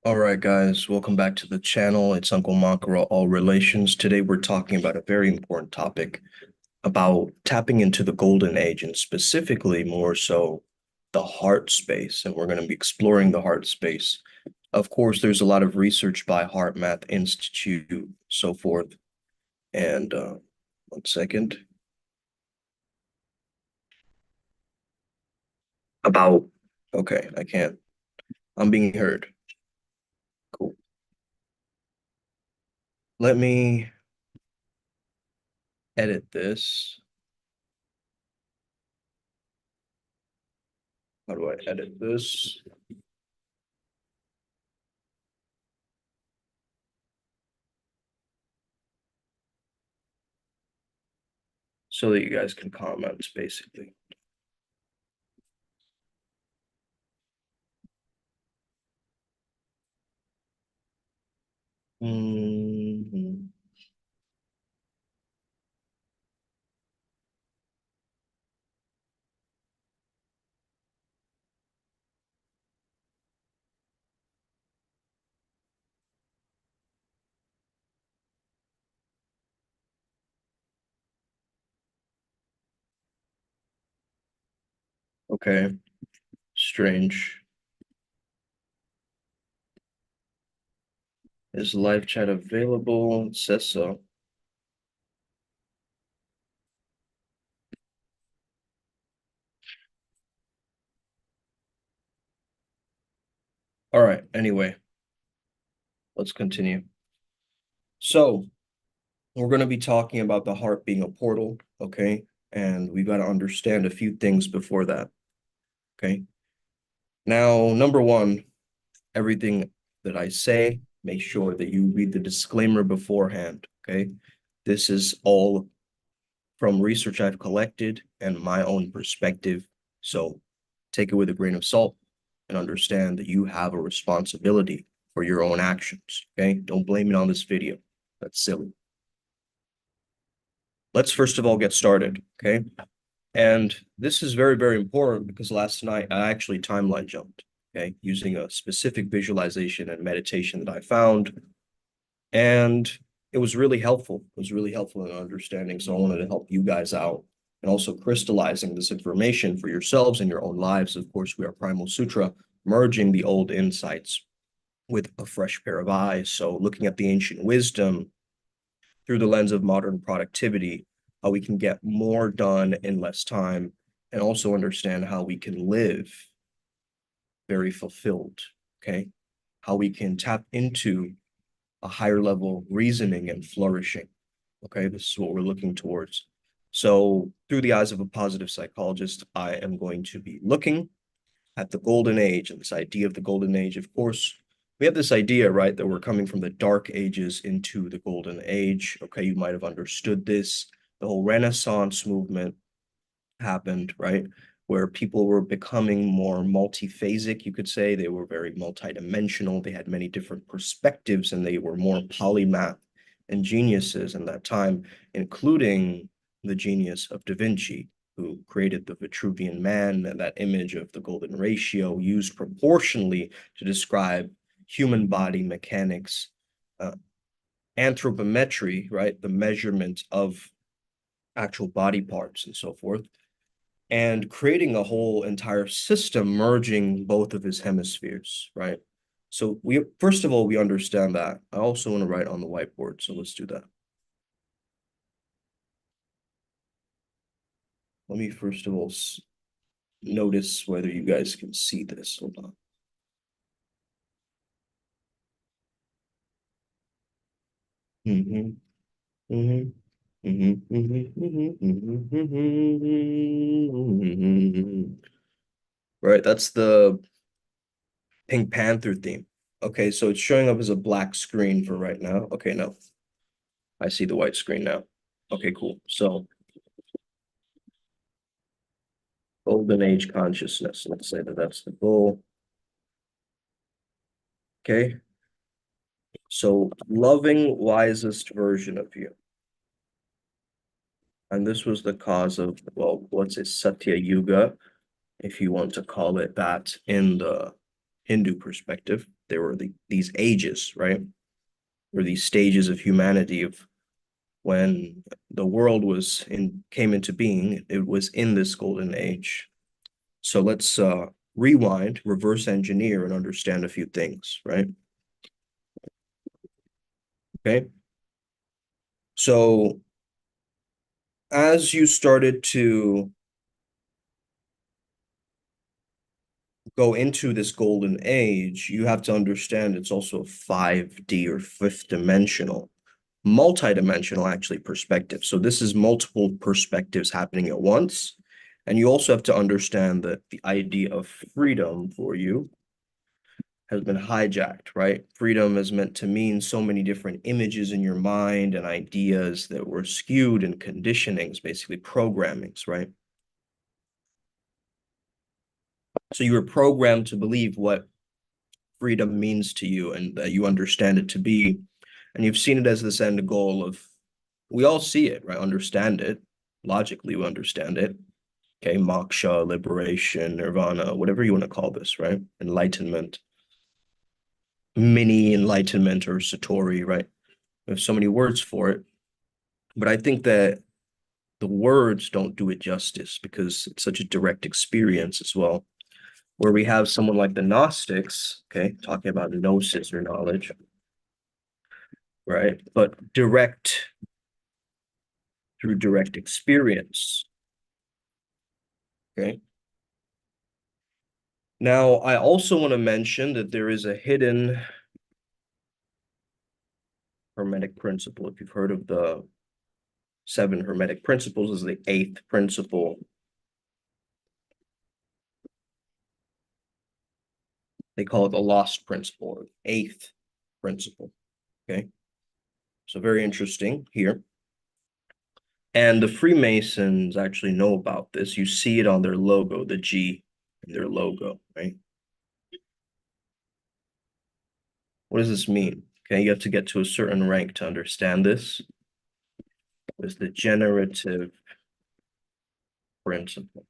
All right, guys, welcome back to the channel. It's Uncle Makara, All Relations. Today we're talking about a very important topic about tapping into the golden age and specifically more so the heart space. And we're going to be exploring the heart space. Of course, there's a lot of research by Heart Math Institute, so forth. And one second. About, okay, I can't. I'm being heard. Cool. Let me edit this. How do I edit this? So that you guys can comment, basically. Mhm. Okay, strange. Is live chat available? It says so. All right, anyway, let's continue. So, we're going to be talking about the heart being a portal, okay? And we got to understand a few things before that, okay? Now, number one, everything that I say, make sure that you read the disclaimer beforehand, okay? This is all from research I've collected and my own perspective. So take it with a grain of salt and understand that you have a responsibility for your own actions. Okay. Don't blame it on this video. That's silly. Let's first of all get started. Okay. And this is very, very important because last night I actually timeline jumped. Okay. Using a specific visualization and meditation that I found. And it was really helpful. It was really helpful in understanding. So I wanted to help you guys out and also crystallizing this information for yourselves and your own lives. Of course, we are Primal Sutra, merging the old insights with a fresh pair of eyes. So looking at the ancient wisdom through the lens of modern productivity, how we can get more done in less time, and also understand how we can live very fulfilled. Okay. How we can tap into a higher level reasoning and flourishing. Okay, this is what we're looking towards. So, through the eyes of a positive psychologist, I am going to be looking at the golden age and this idea of the golden age. Of course, we have this idea, right, that we're coming from the dark ages into the golden age. Okay, you might have understood this. The whole Renaissance movement happened, right? Where people were becoming more multiphasic, you could say. They were very multidimensional. They had many different perspectives and they were more polymath and geniuses in that time, including the genius of Da Vinci, who created the Vitruvian Man and that image of the golden ratio used proportionally to describe human body mechanics, uh, anthropometry, right? The measurement of actual body parts and so forth and creating a whole entire system merging both of his hemispheres, right? So we first of all we understand that. I also want to write on the whiteboard, so let's do that. Let me first of all notice whether you guys can see this. Hold on. Mm-hmm. Mm-hmm. Mm-hmm. Mm-hmm. Mm-hmm. Right, that's the Pink Panther theme. Okay, so it's showing up as a black screen for right now. Okay, no, I see the white screen now. Okay, cool. So golden age consciousness. Let's say that that's the goal. Okay. So loving wisest version of you. And this was the cause of, well, what's it, Satya Yuga, if you want to call it that, in the Hindu perspective, there were these ages, right? Or these stages of humanity of when the world came into being, it was in this golden age. So let's rewind, reverse engineer, and understand a few things, right? Okay. So as you started to go into this golden age, you have to understand it's also 5D or fifth dimensional, multi-dimensional actually perspective. So this is multiple perspectives happening at once. And you also have to understand that the idea of freedom for you has been hijacked, right? Freedom is meant to mean so many different images in your mind and ideas that were skewed and conditionings, basically programmings, right? So you were programmed to believe what freedom means to you and that you understand it to be. And you've seen it as this end goal of, we all see it, right? Understand it. Logically, we understand it. Okay, moksha, liberation, nirvana, whatever you want to call this, right? Enlightenment, mini enlightenment or satori, right? We have so many words for it. But I think that the words don't do it justice because it's such a direct experience as well. Where we have someone like the Gnostics, okay, talking about gnosis or knowledge, right? But direct through direct experience, okay? Now, I also want to mention that there is a hidden Hermetic principle. If you've heard of the 7 Hermetic principles, is the 8th principle. They call it the lost principle, or 8th principle, okay? So very interesting here. And the Freemasons actually know about this. You see it on their logo, the G in their logo, right? What does this mean? Okay, you have to get to a certain rank to understand this. It's the generative principle,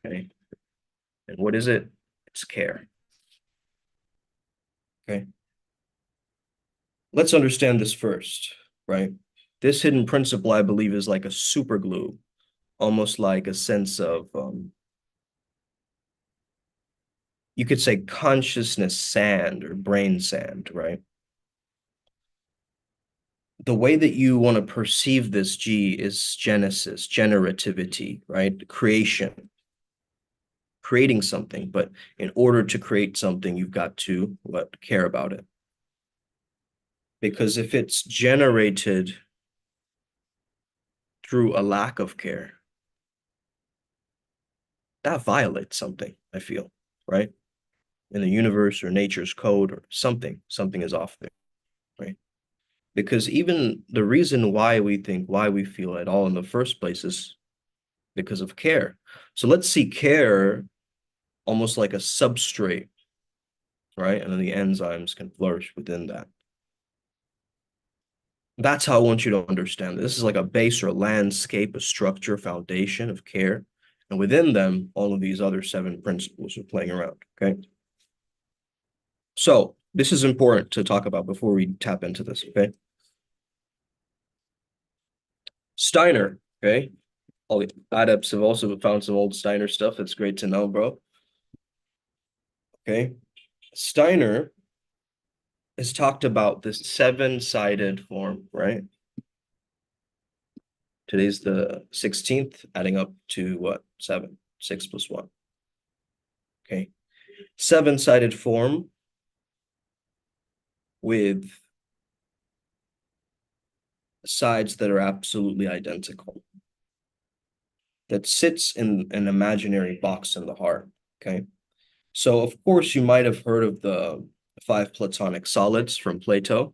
okay? And what is it? It's care, okay? Let's understand this first, right? This hidden principle, I believe, is like a super glue, almost like a sense of, you could say consciousness sand or brain sand, right? The way that you want to perceive this G is genesis, generativity, right? Creation, creating something. But in order to create something, you've got to care about it. Because if it's generated through a lack of care, that violates something, I feel, right? In the universe or nature's code or something is off there, right? Because even the reason why we think, why we feel at all in the first place is because of care. So let's see care almost like a substrate, right? And then the enzymes can flourish within that. That's how I want you to understand. This is like a base or a landscape, a structure, foundation of care. And within them, all of these other 7 principles are playing around, okay? So this is important to talk about before we tap into this, okay? Steiner, okay? All the adepts have also found some old Steiner stuff. That's great to know, bro. Okay. Steiner has talked about this 7-sided form, right? Today's the 16th, adding up to what? 7, 6 plus 1. Okay. 7-sided form with sides that are absolutely identical. That sits in an imaginary box in the heart. Okay. So, of course, you might have heard of the 5 Platonic solids from Plato.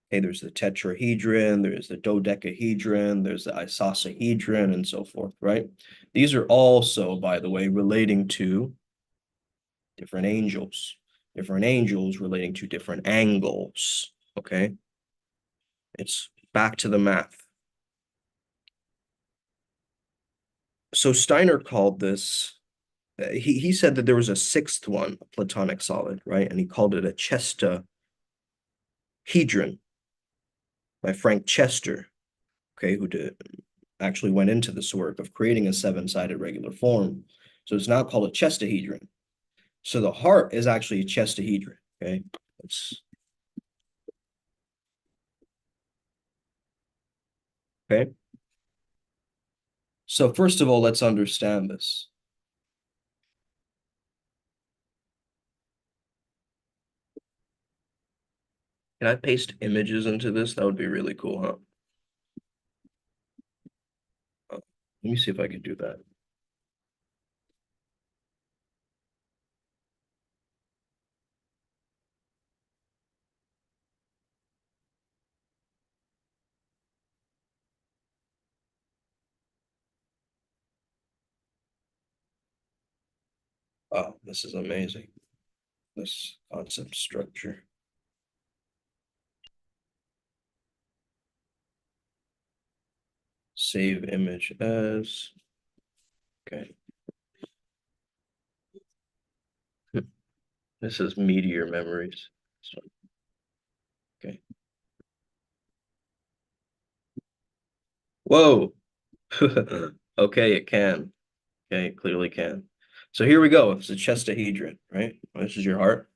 Okay, there's the tetrahedron, there's the dodecahedron, there's the isosahedron, and so forth, right? These are also, by the way, relating to different angels relating to different angles, okay? It's back to the math. So Steiner called this he said that there was a sixth one, a platonic solid, right? And he called it a chestahedron by Frank Chester, okay, who actually went into this work of creating a seven-sided regular form. So it's now called a chestahedron. So the heart is actually a chestahedron, okay? It's okay. So first of all, let's understand this. Can I paste images into this? That would be really cool, huh? Let me see if I can do that. Oh, this is amazing. This concept structure. Save image as. Okay. This is Meteor Memories. So, okay. Whoa. Okay, it can. Okay, it clearly can. So here we go. It's a chestahedron, right? This is your heart.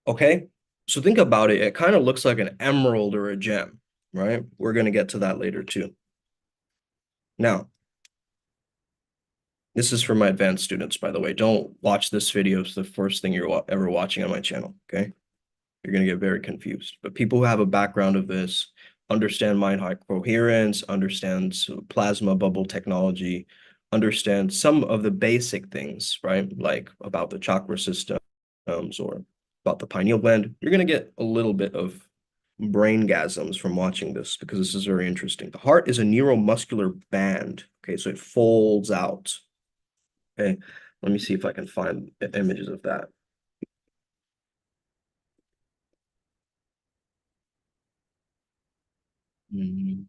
Okay. So think about it. It kind of looks like an emerald or a gem, right? We're going to get to that later too. Now, this is for my advanced students, by the way. Don't watch this video. It's the first thing you're ever watching on my channel, okay? You're going to get very confused. But people who have a background of this understand mind-heart coherence, understands plasma bubble technology, understand some of the basic things, right? Like about the chakra systems or about the pineal gland. You're going to get a little bit of braingasms from watching this because this is very interesting. The heart is a neuromuscular band, okay? So it folds out, okay? Let me see if I can find images of that. Mm,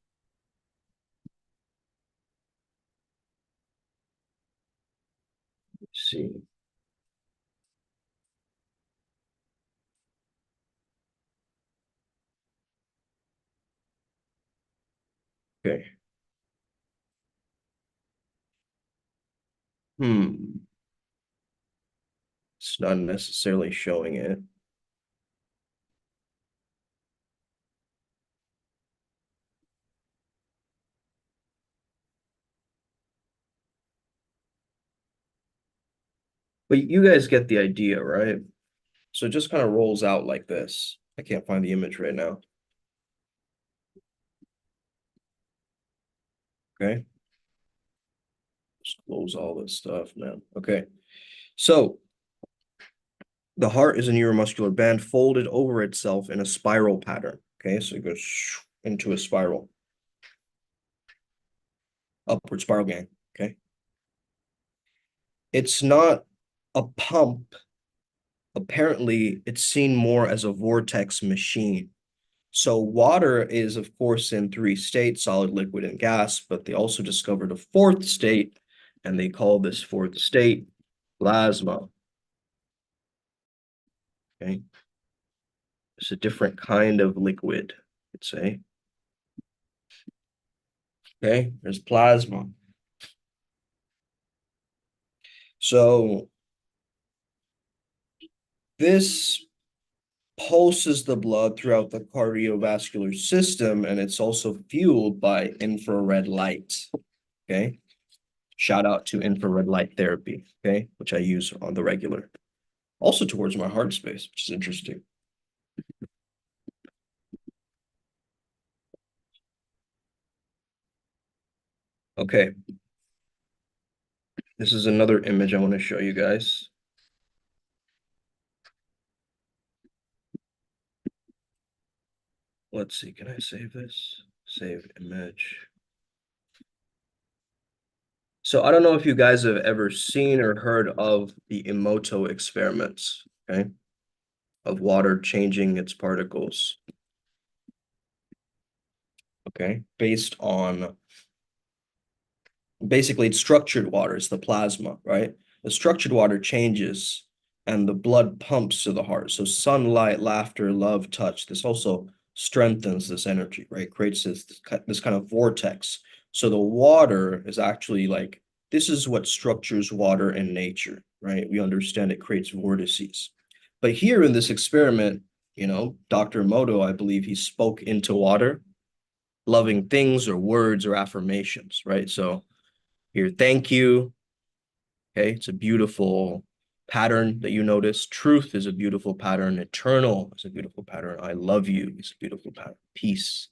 let's see. Okay. Hmm. It's not necessarily showing it. But you guys get the idea, right? So it just kind of rolls out like this. I can't find the image right now. Okay. Just close all this stuff now. Okay. So the heart is a neuromuscular band folded over itself in a spiral pattern. Okay. So it goes into a spiral, upward spiral gang. Okay. It's not a pump. Apparently, it's seen more as a vortex machine. So water is, of course, in three states, solid, liquid, and gas, but they also discovered a fourth state, and they call this fourth state plasma. Okay. It's a different kind of liquid, I'd say. Okay, there's plasma. So this pulses the blood throughout the cardiovascular system, and it's also fueled by infrared light. Okay. Shout out to infrared light therapy, okay, which I use on the regular. Also towards my heart space, which is interesting. Okay, this is another image I want to show you guys. Let's see, can I save this? Save image. So I don't know if you guys have ever seen or heard of the Emoto experiments, okay, of water changing its particles, okay, based on basically it's structured water, it's the plasma, right? The structured water changes and the blood pumps to the heart. So sunlight, laughter, love, touch, this also strengthens this energy, right? Creates this kind of vortex. So the water is actually like, this is what structures water in nature, right? We understand it creates vortices. But here in this experiment, Dr. Emoto, I believe he spoke into water, loving things or words or affirmations, right? So here, thank you. Okay, it's a beautiful pattern that you notice. Truth is a beautiful pattern. Eternal is a beautiful pattern. I love you is a beautiful pattern. Peace,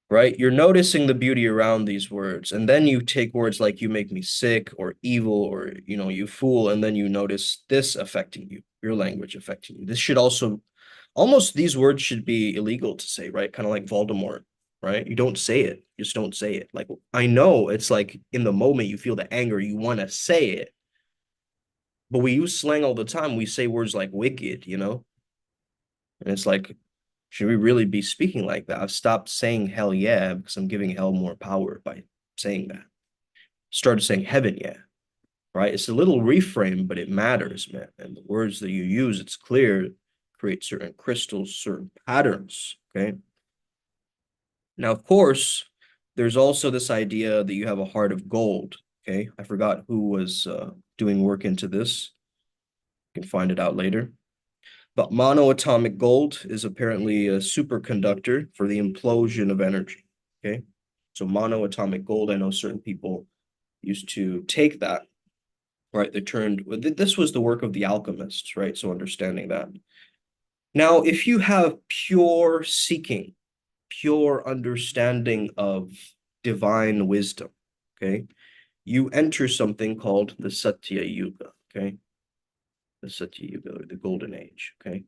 right? You're noticing the beauty around these words. And then you take words like you make me sick or evil or, you fool. And then you notice this affecting you, your language affecting you. This should also, almost these words should be illegal to say, right? Kind of like Voldemort, right? You don't say it. Just don't say it. Like, I know it's like in the moment you feel the anger, you want to say it, but we use slang all the time. We say words like wicked, and it's like, should we really be speaking like that? I've stopped saying hell yeah because I'm giving hell more power by saying that. Started saying heaven yeah, right? It's a little reframe, but it matters, man. And the words that you use, it's clear, create certain crystals, certain patterns, okay? Now, of course, there's also this idea that you have a heart of gold, okay? I forgot who was doing work into this. You can find it out later. But monoatomic gold is apparently a superconductor for the implosion of energy. Okay. So monoatomic gold, I know certain people used to take that, right? They turned, this was the work of the alchemists, right? So understanding that. Now, if you have pure seeking, pure understanding of divine wisdom, okay, you enter something called the Satya Yuga, okay? The Satya Yuga, the golden age, okay?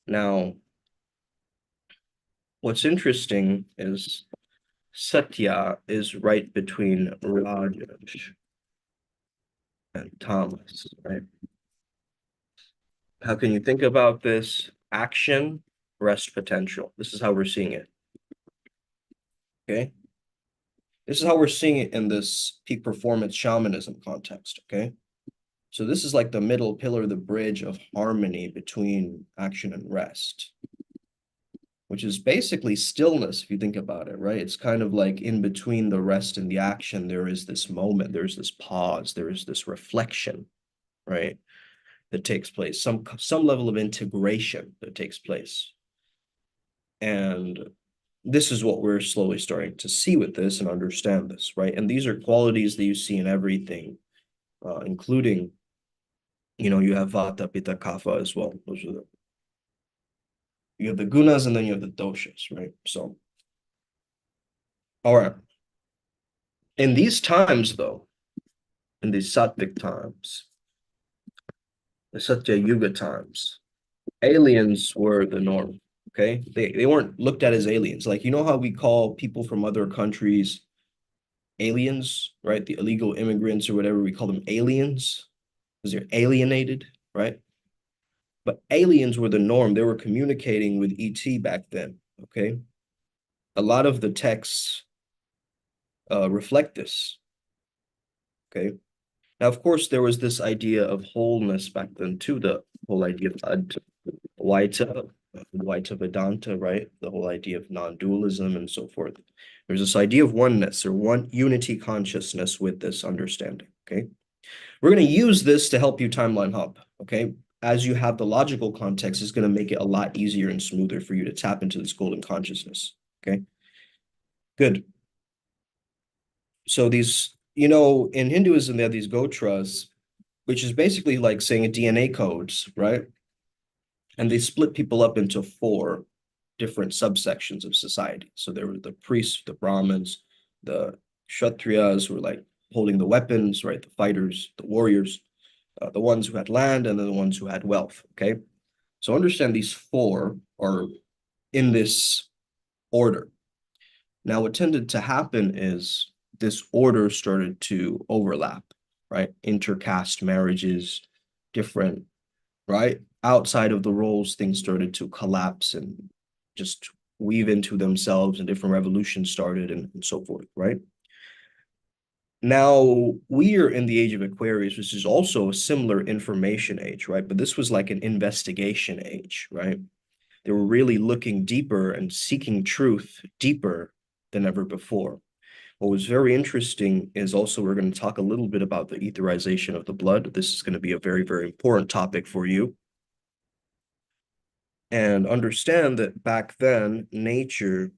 Now, what's interesting is Satya is right between Raj and Tamas, right? How can you think about this? Action, rest potential. This is how we're seeing it. Okay. This is how we're seeing it in this peak performance shamanism context. Okay. So this is like the middle pillar, the bridge of harmony between action and rest, which is basically stillness, if you think about it, right? It's kind of like in between the rest and the action, there is this moment, there's this pause, there is this reflection, right? That takes place, some level of integration that takes place. And this is what we're slowly starting to see with this and understand this, right? And these are qualities that you see in everything, including, you have Vata, Pitta, Kapha as well. Those are you have the gunas and then you have the doshas, right? So, all right. In these times, though, in these Sattvic times, the Satya Yuga times, aliens were the norm. Okay, they weren't looked at as aliens. Like, how we call people from other countries aliens, right? The illegal immigrants or whatever, we call them aliens because they're alienated, right? But aliens were the norm. They were communicating with ET back then. Okay, a lot of the texts reflect this. Okay, now of course there was this idea of wholeness back then too. The whole idea of Advaita Vedanta, right? The whole idea of non-dualism and so forth. There's this idea of oneness or one unity consciousness with this understanding, okay? We're going to use this to help you timeline hop, okay? As you have the logical context, it's going to make it a lot easier and smoother for you to tap into this golden consciousness, okay? Good. So these, in Hinduism, they have these gotras, which is basically like saying DNA codes, right? And they split people up into four different subsections of society. So there were the priests, the Brahmins, the Kshatriyas who were like holding the weapons, right? The fighters, the warriors, the ones who had land, and then the ones who had wealth. Okay. So understand these four are in this order. Now, what tended to happen is this order started to overlap, right? Intercaste marriages, different, right? Outside of the roles, things started to collapse and just weave into themselves, and different revolutions started, and so forth, right? Now, we are in the age of Aquarius, which is also a similar information age, right? But this was like an investigation age, right? They were really looking deeper and seeking truth deeper than ever before. What was very interesting is also we're going to talk a little bit about the etherization of the blood. This is going to be a very, very important topic for you. And understand that back then, nature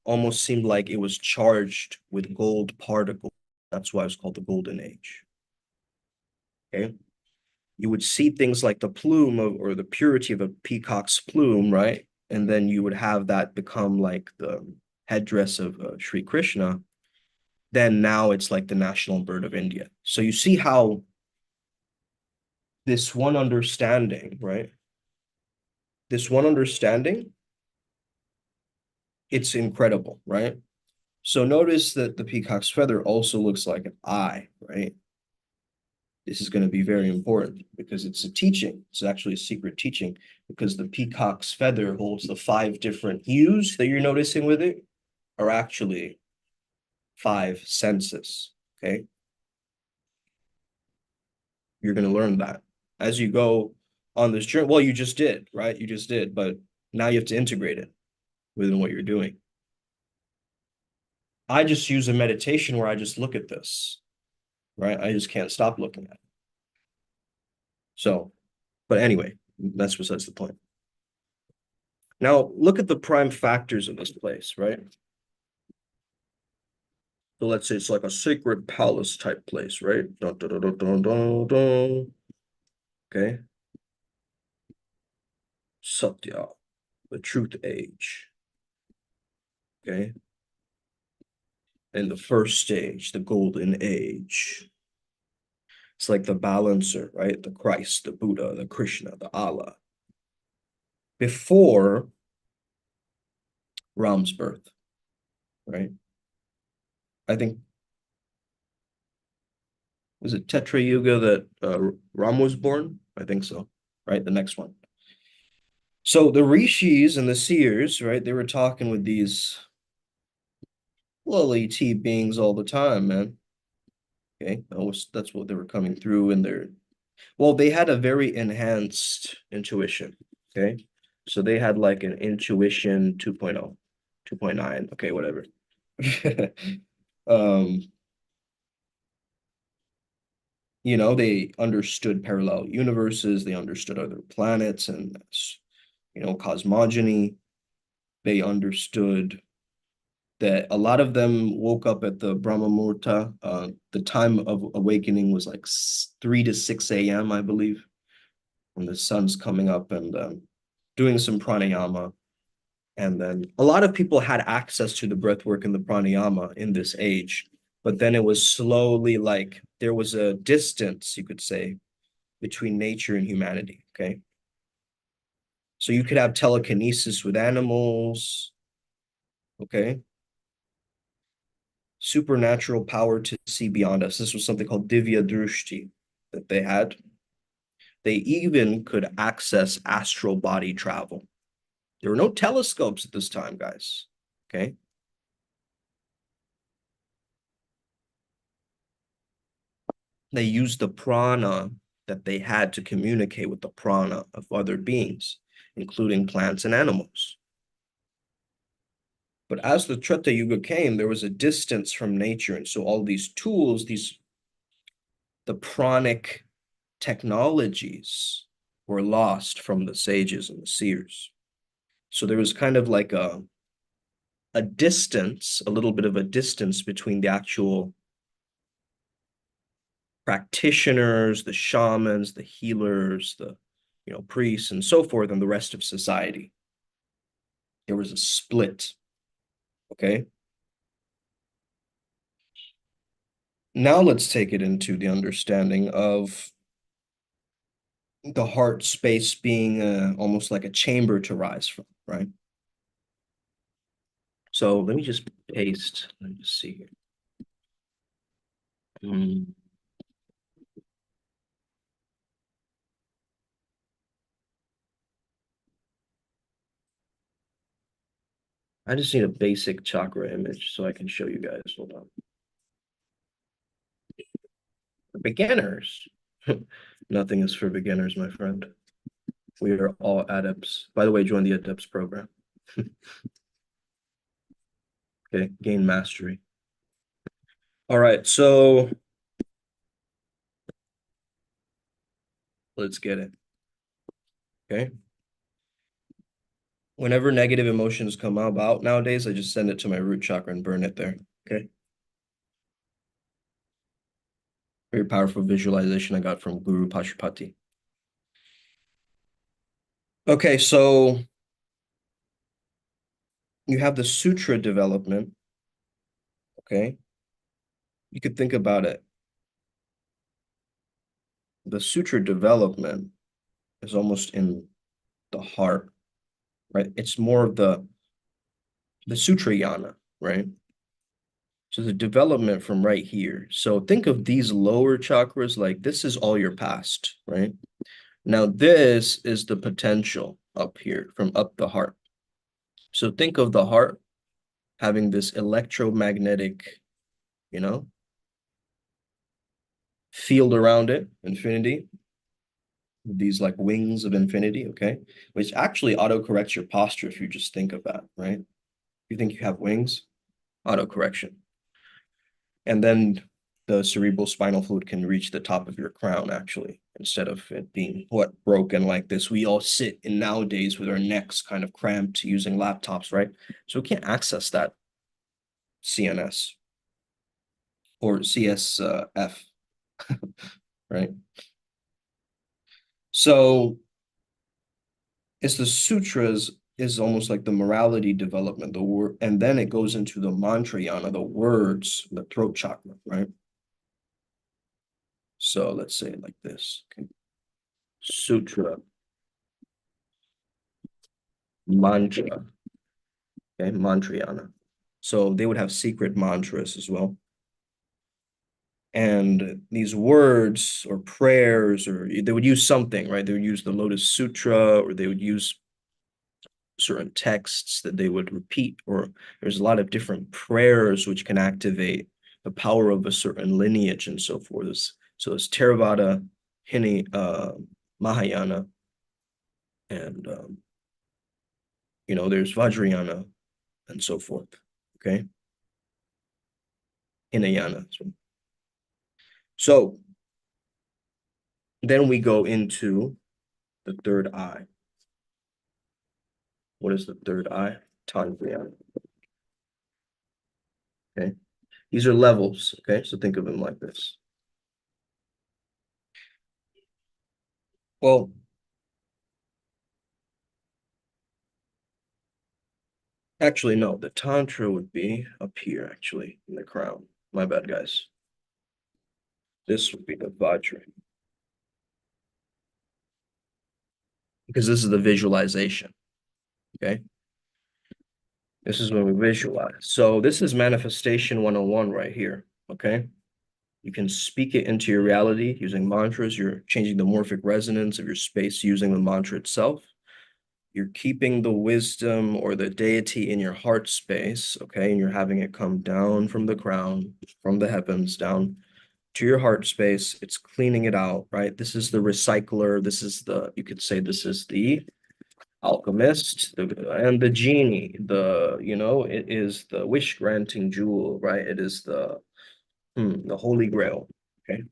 almost seemed like it was charged with gold particles. That's why it's called the Golden Age. Okay. You would see things like the plume of, or the purity of a peacock's plume, right? And then you would have that become like the headdress of Sri Krishna. Then now it's like the national bird of India. So you see how this one understanding, right? This one understanding, it's incredible, right? So notice that the peacock's feather also looks like an eye, right? This is going to be very important because it's a teaching. It's actually a secret teaching because the peacock's feather holds the 5 different hues that you're noticing with it are actually 5 senses, okay? You're going to learn that as you go on this journey. Well, you just did, right? You just did, but now you have to integrate it within what you're doing. I just use a meditation where I just look at this, right? I just can't stop looking at it. So, but anyway, that's besides the point. Now, look at the prime factors of this place, right? So let's say it's like a sacred palace type place, right? Dun, dun, dun, dun, dun, dun. Okay. Satya, the truth age. Okay. And the first stage, the golden age. It's like the balancer, right? The Christ, the Buddha, the Krishna, the Allah. Before Ram's birth, right? I think, was it Tetra Yuga that Ram was born? I think so, right? The next one. So the rishis and the seers, right? They were talking with these lowly T beings all the time, man. Okay, that's what they were coming through in their. Well, they had a very enhanced intuition. Okay, so they had like an intuition 2.0, 2.9. Okay, whatever. um, they understood parallel universes. They understood other planets and cosmogony. They understood that a lot of them woke up at the Brahma Muhurta. The time of awakening was like 3 to 6 a.m., I believe, when the sun's coming up, and doing some pranayama. And then a lot of people had access to the breath work and the pranayama in this age, but then it was slowly like there was a distance, you could say, between nature and humanity. Okay. So you could have telekinesis with animals. Okay. Supernatural power to see beyond us. This was something called Divya Drushti that they had. They even could access astral body travel. There were no telescopes at this time, guys. Okay. They used the prana that they had to communicate with the prana of other beings, including plants and animals. But as the Treta Yuga came, there was a distance from nature. And so all these tools, the pranic technologies were lost from the sages and the seers. So there was kind of like a distance, a little bit of a distance between the actual practitioners, the shamans, the healers, the priests, and so forth, and the rest of society. There was a split. Okay. Now let's take it into the understanding of the heart space being almost like a chamber to rise from, right? So let me just paste. Let me just see here. Hmm. I just need a basic chakra image so I can show you guys. Hold on. For beginners. Nothing is for beginners, my friend. We are all adepts. By the way, join the adepts program. Okay, gain mastery. All right, so let's get it. Okay. Whenever negative emotions come about nowadays, I just send it to my root chakra and burn it there. Okay. Very powerful visualization I got from Guru Pashupati. Okay, so you have the sutra development. Okay. You could think about it. The sutra development is almost in the heart, right? It's more of the sutra yana, right? So the development from right here. So think of these lower chakras like this is all your past, right? Now this is the potential up here from up the heart. So think of the heart having this electromagnetic, you know, field around it, infinity, these like wings of infinity, okay? Which actually auto-corrects your posture if you just think of that, right? You think you have wings, auto-correction. And then the cerebral spinal fluid can reach the top of your crown, actually, instead of it being what broken like this. We all sit in nowadays with our necks kind of cramped using laptops, right? So we can't access that CNS or CSF, right? So it's the sutras is almost like the morality development, the word, and then it goes into the mantra yana, the words, the throat chakra, right? So let's say it like this. Okay. Sutra, mantra, okay, mantrayana. So they would have secret mantras as well. And these words or prayers, or they would use something, right? They would use the Lotus Sutra, or they would use certain texts that they would repeat, or there's a lot of different prayers which can activate the power of a certain lineage and so forth. So it's Theravada, Mahayana, and there's Vajrayana and so forth. Okay, Hinayana. So then we go into the third eye. What is the third eye? Tantrayana. Okay, these are levels. Okay, so think of them like this. Well, actually, no, the Tantra would be up here, actually, in the crown. My bad, guys. This would be the Vajra, because this is the visualization. Okay, this is when we visualize. So this is manifestation 101 right here. Okay, you can speak it into your reality using mantras. You're changing the morphic resonance of your space using the mantra itself. You're keeping the wisdom or the deity in your heart space, okay? And you're having it come down from the crown, from the heavens, down to your heart space. It's cleaning it out, right? This is the recycler. This is you could say this is the alchemist, and the genie. It is the wish granting jewel, right? It is the holy grail, okay?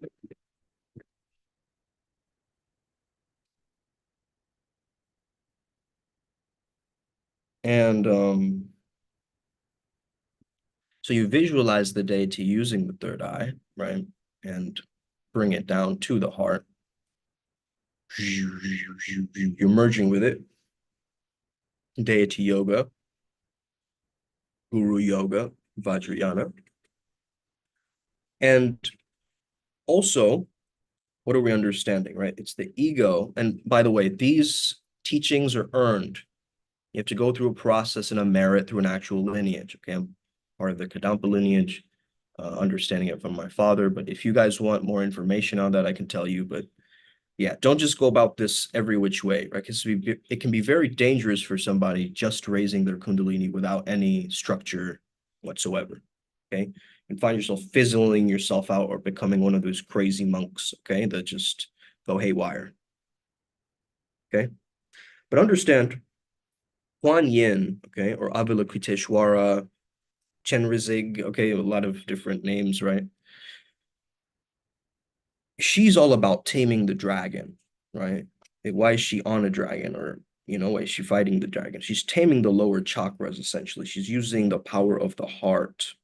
And so you visualize the deity using the third eye, right? And bring it down to the heart. You're merging with it. Deity yoga, guru yoga, Vajrayana. And also, what are we understanding, right? It's the ego. And by the way, these teachings are earned. You have to go through a process and a merit through an actual lineage. Okay, I'm part of the Kadampa lineage. understanding it from my father. But if you guys want more information on that, I can tell you. But yeah, don't just go about this every which way, right? Because it can be very dangerous for somebody just raising their Kundalini without any structure whatsoever. Okay. And find yourself fizzling yourself out or becoming one of those crazy monks, okay, that just go haywire. Okay. But understand Kuan Yin, okay, or Avalokiteshvara, Chenrezig, okay, a lot of different names, right? She's all about taming the dragon, right? Why is she on a dragon, or why is she fighting the dragon? She's taming the lower chakras essentially. She's using the power of the heart,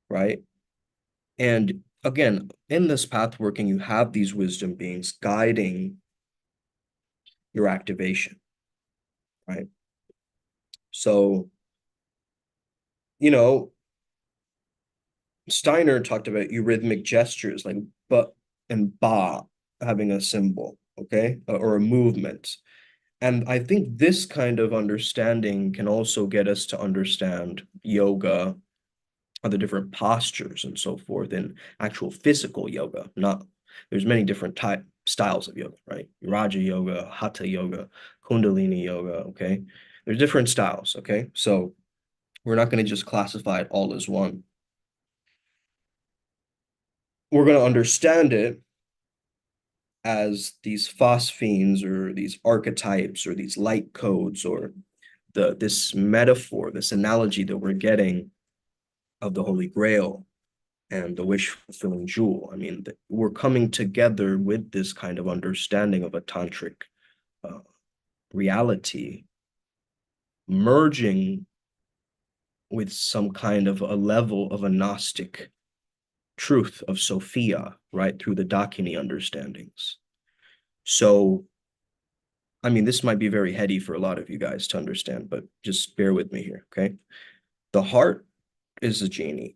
right? And again, in this path working, you have these wisdom beings guiding your activation, right? So, you know, Steiner talked about eurythmic gestures like but and ba having a symbol, okay, or a movement. And I think this kind of understanding can also get us to understand yoga, the different postures and so forth, in actual physical yoga. Not there's many different type styles of yoga, right? Raja yoga, hatha yoga, kundalini yoga, okay? There's different styles, okay? So we're not going to just classify it all as one. We're going to understand it as these phosphenes or these archetypes or these light codes or this metaphor, this analogy that we're getting of the Holy Grail and the wish fulfilling jewel. I mean, we're coming together with this kind of understanding of a tantric uh, reality, merging with some kind of a level of a Gnostic truth of Sophia, right, through the Dakini understandings. So, I mean, this might be very heady for a lot of you guys to understand, but just bear with me here, okay? The heart is a genie.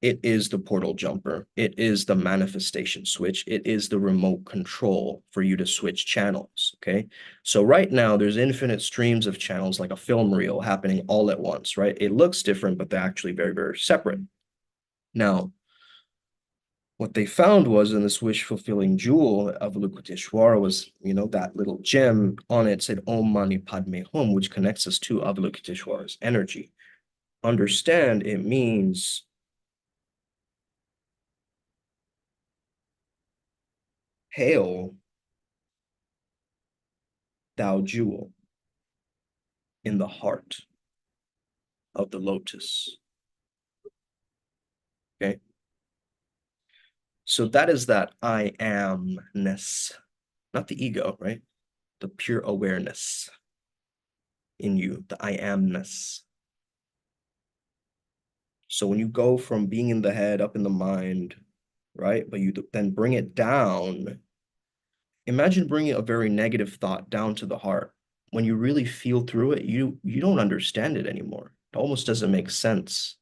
It is the portal jumper. It is the manifestation switch. It is the remote control for you to switch channels, okay? So right now, there's infinite streams of channels like a film reel happening all at once, right? It looks different, but they're actually very, very separate. Now, what they found was in this wish-fulfilling jewel of Avalokiteshvara was, that little gem on it said Om Mani Padme Hum, which connects us to Avalokiteshvara's energy. Understand it means hail, thou jewel in the heart of the lotus. Okay. So that is that I amness, not the ego, right? The pure awareness in you, the I amness. So when you go from being in the head up in the mind, right? But you then bring it down. Imagine bringing a very negative thought down to the heart. When you really feel through it, you don't understand it anymore. It almost doesn't make sense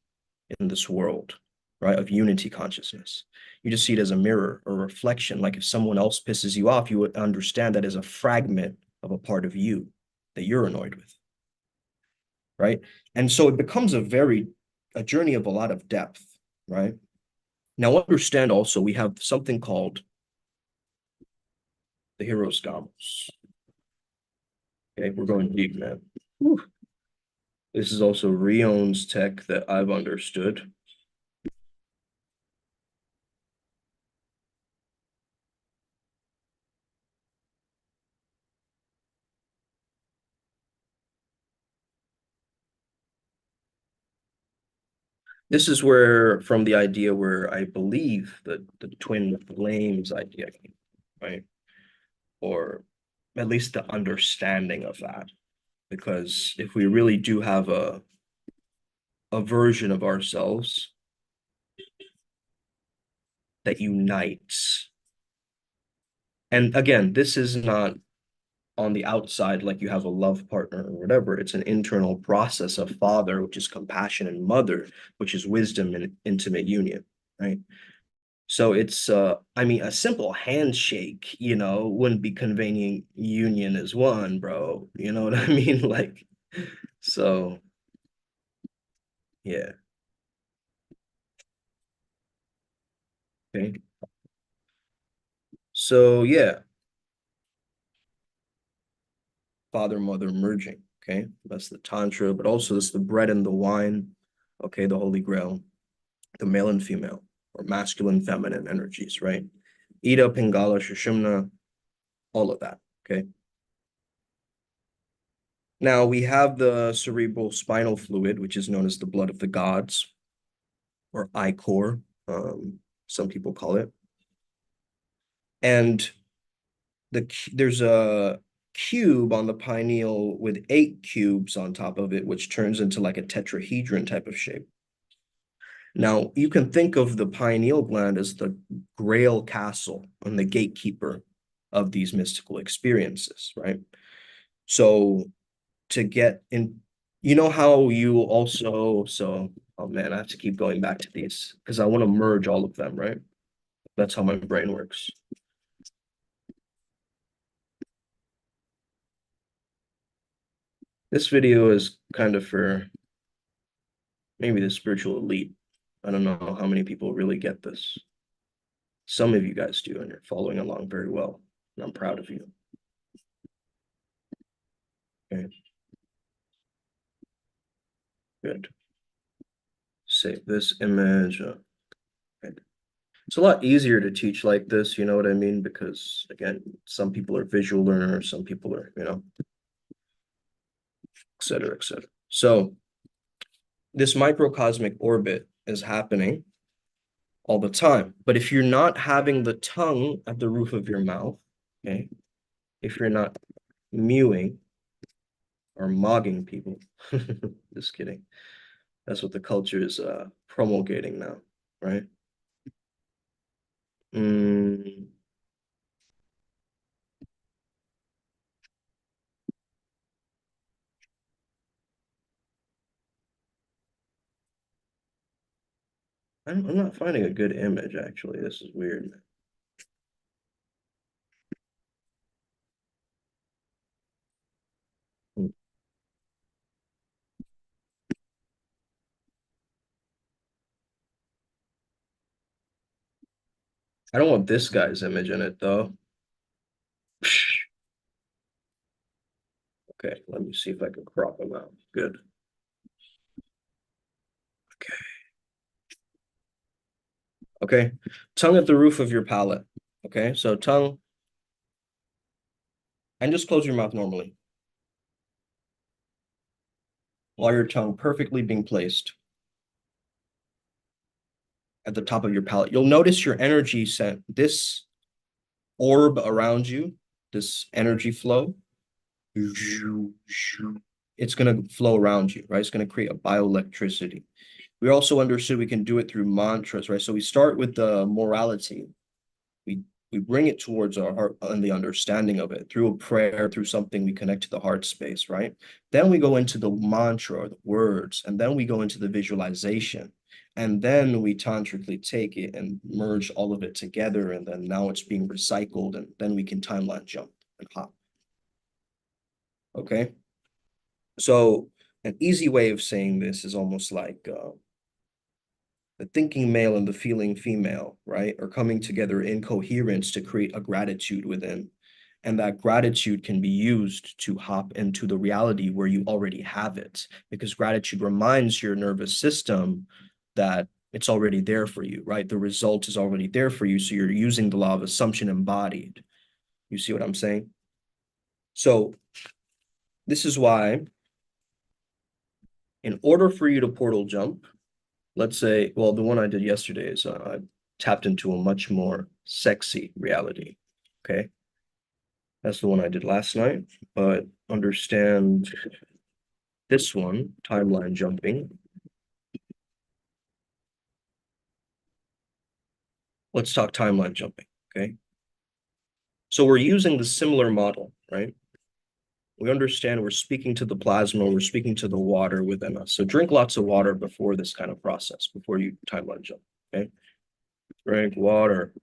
in this world, right, of unity consciousness. You just see it as a mirror or reflection. Like if someone else pisses you off, you would understand that as a fragment of a part of you that you're annoyed with, right? And so it becomes a journey of a lot of depth, right? Now understand also we have something called the hero's gamos. Okay, we're going deep, man. Whew. This is also Rion's tech that I've understood. This is where, from the idea where I believe that the twin flames idea came, right? Or at least the understanding of that. Because if we really do have a version of ourselves that unites, and again, this is not on the outside like you have a love partner or whatever. It's an internal process of father, which is compassion, and mother, which is wisdom and intimate union, right? So it's I mean a simple handshake, wouldn't be conveying union as one, bro. You know what I mean? Like, so yeah. Okay. So yeah, father, mother merging. Okay. That's the Tantra, but also it's the bread and the wine. Okay. The Holy Grail, the male and female, or masculine, feminine energies, right? Ida, Pingala, Shushumna, all of that. Okay. Now we have the cerebral spinal fluid, which is known as the blood of the gods, or ichor, some people call it. And there's a cube on the pineal with 8 cubes on top of it, which turns into like a tetrahedron type of shape. Now, you can think of the pineal gland as the grail castle and the gatekeeper of these mystical experiences, right? So to get in, you know how you also, so, oh man, I have to keep going back to these because I want to merge all of them, right? That's how my brain works. This video is kind of for maybe the spiritual elite. I don't know how many people really get this. Some of you guys do, and you're following along very well, and I'm proud of you. Okay, good. Save this image. Okay. It's a lot easier to teach like this, you know what I mean? Because again, some people are visual learners, some people are, et cetera, et cetera. So this microcosmic orbit is happening all the time. But if you're not having the tongue at the roof of your mouth, okay, if you're not mewing or mogging people, just kidding. That's what the culture is promulgating now, right? Mm, I'm not finding a good image, actually. This is weird. Hmm. I don't want this guy's image in it, though. Okay, let me see if I can crop him out. Good. Okay. Tongue at the roof of your palate. Okay, so tongue, and just close your mouth normally while your tongue perfectly being placed at the top of your palate. You'll notice your energy sent, this orb around you, this energy flow, it's going to flow around you, right? It's going to create a bioelectricity. We also understood we can do it through mantras, right? So we start with the morality. We we bring it towards our heart and the understanding of it through a prayer, through something we connect to the heart space, right? Then we go into the mantra or the words, and then we go into the visualization. And then we tantrically take it and merge all of it together. And then now it's being recycled, and then we can timeline jump and hop. Okay. So an easy way of saying this is almost like the thinking male and the feeling female, right, are coming together in coherence to create a gratitude within. And that gratitude can be used to hop into the reality where you already have it, because gratitude reminds your nervous system that it's already there for you, right? The result is already there for you. So you're using the law of assumption embodied. You see what I'm saying? So this is why, in order for you to portal jump, let's say, well, the one I did yesterday is I tapped into a much more sexy reality. Okay. That's the one I did last night, but understand this one, timeline jumping. Let's talk timeline jumping. Okay. So we're using the similar model, right? We understand we're speaking to the plasma, we're speaking to the water within us. So drink lots of water before this kind of process, before you timeline jump. Okay. Drink water.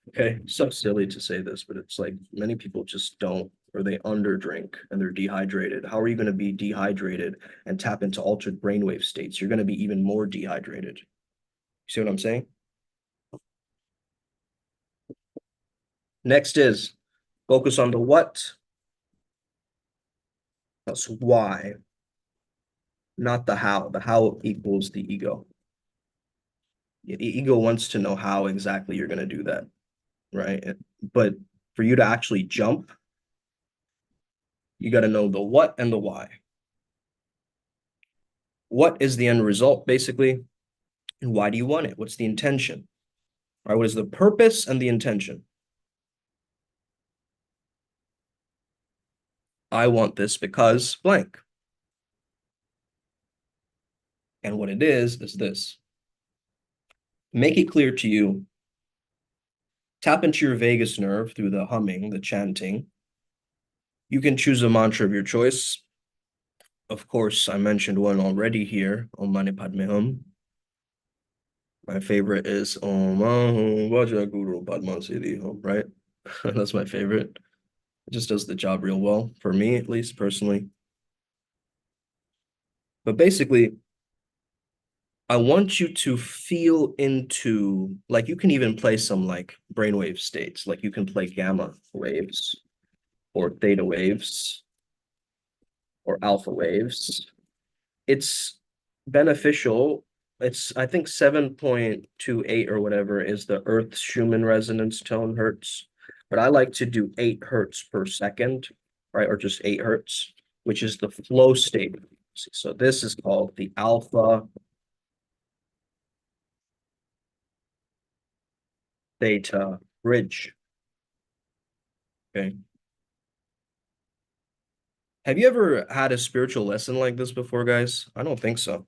Okay, so silly to say this, but it's like many people just don't, or they underdrink and they're dehydrated. How are you going to be dehydrated and tap into altered brainwave states? You're going to be even more dehydrated. You see what I'm saying? Next is focus on the what plus why, not the how. The how equals the ego. The ego wants to know how exactly you're going to do that, right? But for you to actually jump, you got to know the what and the why. What is the end result, basically? And why do you want it? What's the intention? All right, what is the purpose and the intention? I want this because blank. And what it is this. Make it clear to you. Tap into your vagus nerve through the humming, the chanting. You can choose a mantra of your choice. Of course, I mentioned one already here, Om Mani Padme Hum. My favorite is Om Ahum Vajra Guru Padma Siddhi Hum, right? That's my favorite. It just does the job real well, for me at least, personally. But basically, I want you to feel into, like you can even play some like brainwave states, like you can play gamma waves or theta waves or alpha waves. It's beneficial. It's, I think 7.28 or whatever is the Earth's Schumann resonance tone hertz. But I like to do 8 hertz per second, right? Or just 8 hertz, which is the flow state. So this is called the alpha theta bridge. Okay. Have you ever had a spiritual lesson like this before, guys? I don't think so.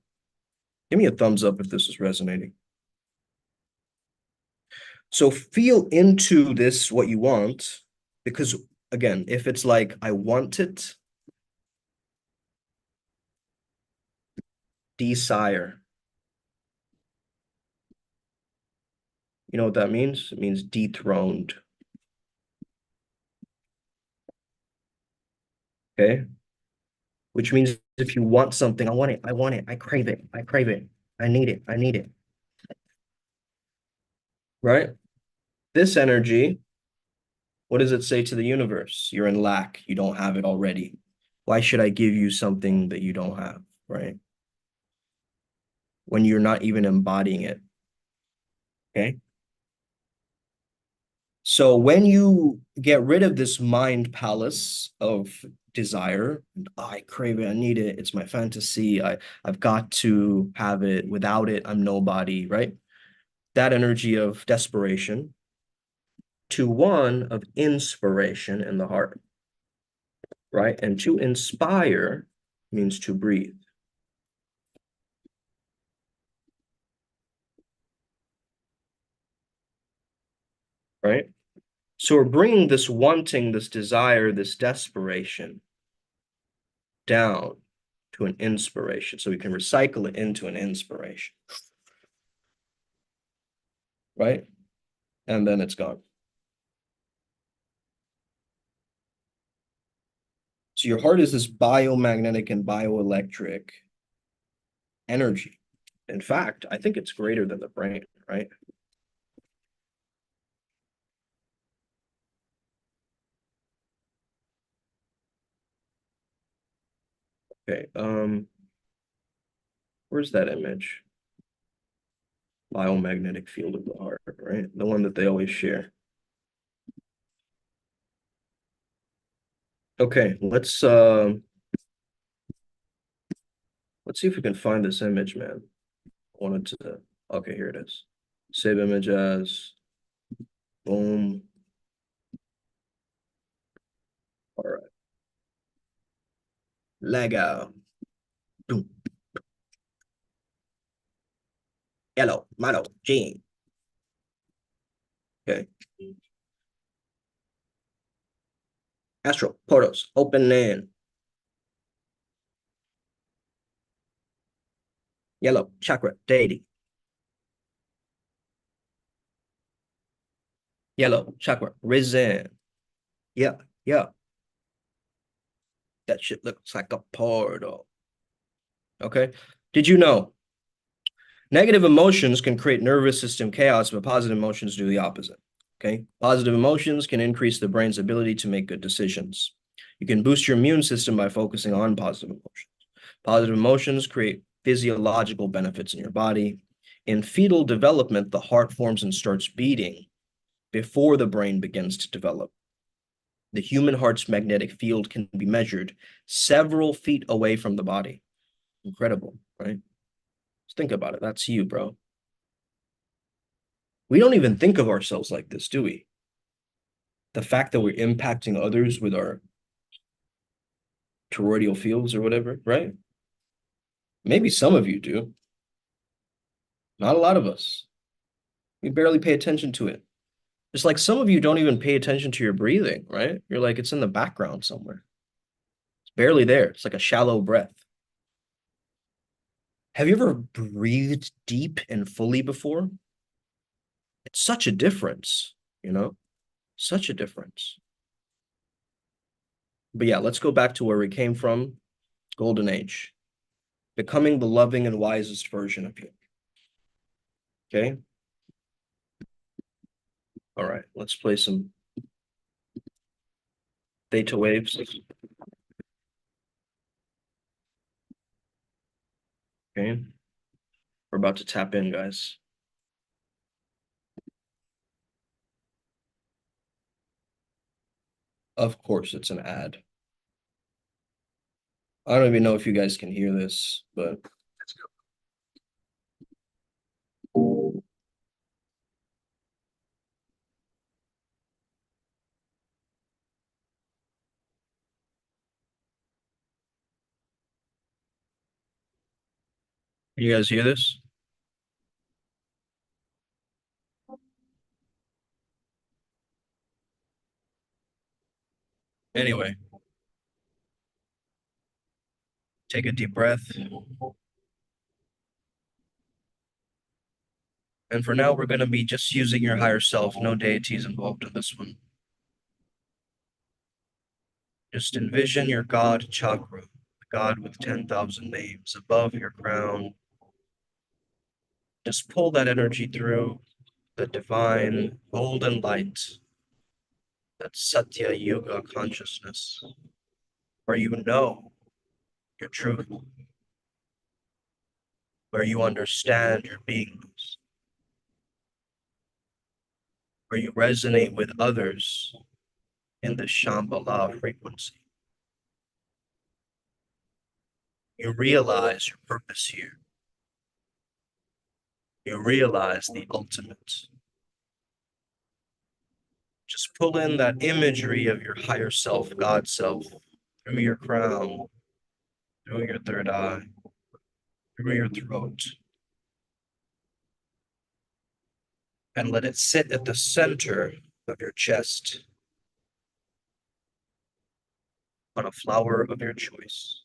Give me a thumbs up if this is resonating. So feel into this, what you want, because again, if it's like, I want it, desire. You know what that means? It means dethroned. Okay. Which means if you want something, I want it, I want it, I crave it, I crave it, I need it, I need it. Right? This energy, what does it say to the universe? You're in lack, you don't have it already. Why should I give you something that you don't have, right? When you're not even embodying it. Okay. So when you get rid of this mind palace of desire, I crave it, I need it, it's my fantasy, I've got to have it, without it, I'm nobody, right? That energy of desperation to one of inspiration in the heart, right? And to inspire means to breathe. Right? So we're bringing this wanting, this desire, this desperation down to an inspiration. So we can recycle it into an inspiration. Right? And then it's gone. So your heart is this biomagnetic and bioelectric energy. In fact, I think it's greater than the brain, right? Okay, where's that image? Biomagnetic field of the heart, right? The one that they always share. Okay, let's see if we can find this image, man. I wanted to, okay, here it is. Save image as, boom. All right. Lego. Boom. Yellow, mono, Gene. Okay. Astral portals open in. Yellow chakra deity. Yellow chakra risen. Yeah, yeah. That shit looks like a portal. Okay. Did you know negative emotions can create nervous system chaos, but positive emotions do the opposite? Okay. Positive emotions can increase the brain's ability to make good decisions. You can boost your immune system by focusing on positive emotions. Positive emotions create physiological benefits in your body. In fetal development, the heart forms and starts beating before the brain begins to develop. The human heart's magnetic field can be measured several feet away from the body. Incredible, right? Just think about it. That's you, bro. We don't even think of ourselves like this, do we? The fact that we're impacting others with our toroidal fields or whatever, right? Maybe some of you do. Not a lot of us. We barely pay attention to it. It's like some of you don't even pay attention to your breathing, right? You're like, it's in the background somewhere. It's barely there. It's like a shallow breath. Have you ever breathed deep and fully before? It's such a difference, you know? Such a difference. But yeah, let's go back to where we came from. Golden Age. Becoming the loving and wisest version of you. Okay? All right, let's play some theta waves. Okay? We're about to tap in, guys. Of course, it's an ad. I don't even know if you guys can hear this, but can you guys hear this? Anyway, take a deep breath. And for now, we're going to be just using your higher self. No deities involved in this one. Just envision your God chakra, the God with 10,000 names above your crown. Just pull that energy through the divine golden light, that Satya Yuga consciousness, where you know your truth, where you understand your beingness, where you resonate with others in the Shambhala frequency. You realize your purpose here. You realize the ultimate. Just pull in that imagery of your higher self, God self, through your crown, through your third eye, through your throat, and let it sit at the center of your chest on a flower of your choice.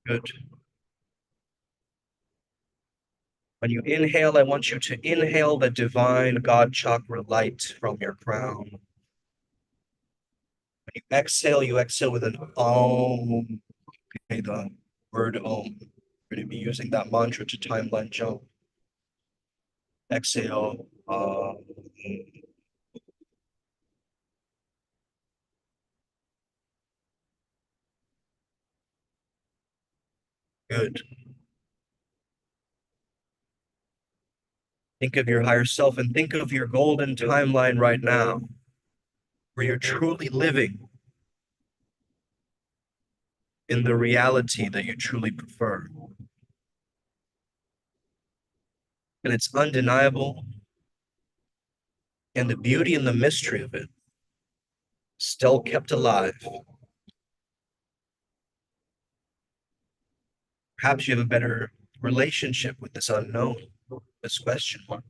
Good. When you inhale, I want you to inhale the divine God chakra light from your crown. When you exhale with an Om. Okay, the word Om. We're going to be using that mantra to timeline jump. Exhale. Good. Think of your higher self and think of your golden timeline right now, where you're truly living in the reality that you truly prefer. And it's undeniable. And the beauty and the mystery of it still kept alive. Perhaps you have a better relationship with this unknown, this question mark.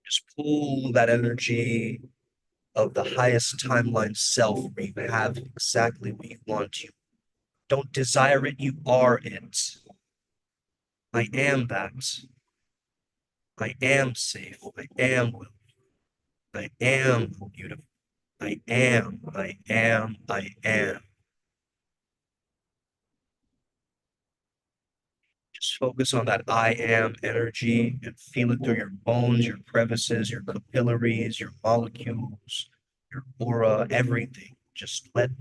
Just pull that energy of the highest timeline self where you have exactly what you want. You don't desire it, you are it. I am that. I am safe. I am well. I am beautiful. I am. I am. I am. Just focus on that I am energy and feel it through your bones, your crevices, your capillaries, your molecules, your aura, everything. Just let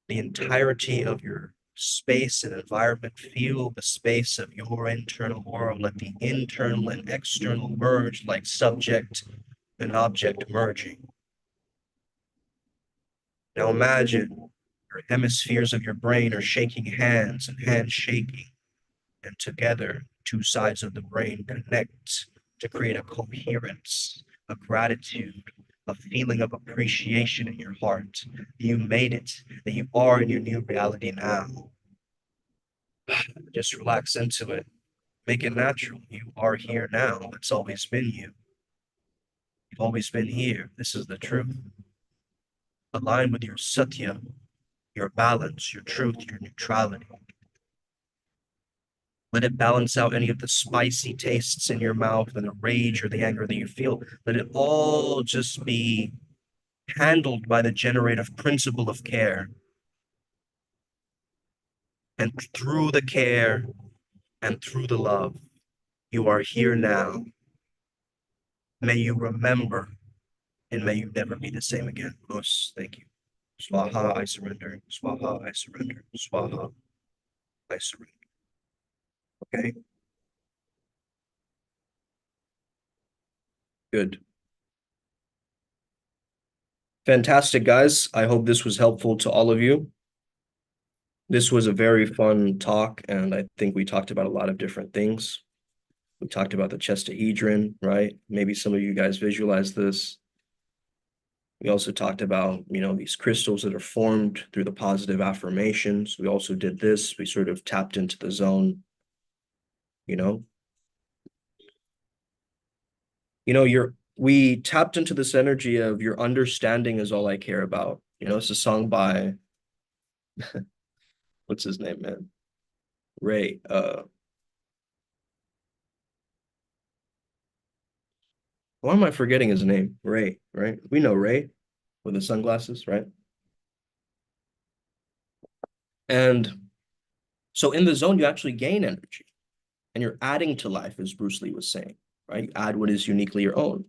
the entirety of your space and environment feel the space of your internal aura. Let the internal and external merge like subject and object merging. Now imagine your hemispheres of your brain are shaking hands and hands shaking, and together, two sides of the brain connect to create a coherence, a gratitude, a feeling of appreciation in your heart. You made it, that you are in your new reality now. Just relax into it. Make it natural. You are here now. It's always been you. You've always been here. This is the truth. Align with your satya, your balance, your truth, your neutrality. Let it balance out any of the spicy tastes in your mouth and the rage or the anger that you feel. Let it all just be handled by the generative principle of care. And through the care and through the love, you are here now. May you remember, and may you never be the same again. Us, thank you. Swaha, I surrender. Swaha, I surrender. Swaha, I surrender. Okay, good. Fantastic, guys. I hope this was helpful to all of you. This was a very fun talk, and I think we talked about a lot of different things. We talked about the chestahedron, right? Maybe some of you guys visualize this. We also talked about, these crystals that are formed through the positive affirmations. We also did this. We sort of tapped into the zone, you know. We tapped into this energy of your understanding is all I care about. It's a song by what's his name, man? Ray. Why am I forgetting his name? Ray, right? We know Ray with the sunglasses, right? And so in the zone, you actually gain energy and you're adding to life, as Bruce Lee was saying, right? You add what is uniquely your own.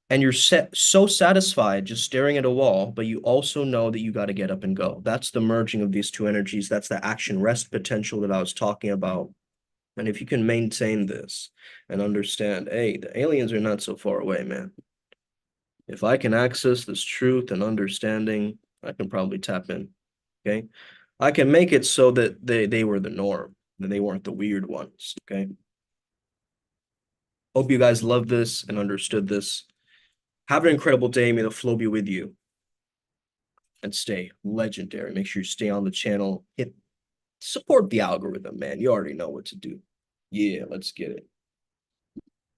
And you're so satisfied just staring at a wall, but you also know that you got to get up and go. That's the merging of these two energies. That's the action rest potential that I was talking about. And if you can maintain this and understand, hey, the aliens are not so far away, man. If I can access this truth and understanding, I can probably tap in. Okay. I can make it so that they were the norm, that they weren't the weird ones. Okay. Hope you guys loved this and understood this. Have an incredible day. May the flow be with you. And stay legendary. Make sure you stay on the channel. Support the algorithm, man. You already know what to do. Yeah, let's get it.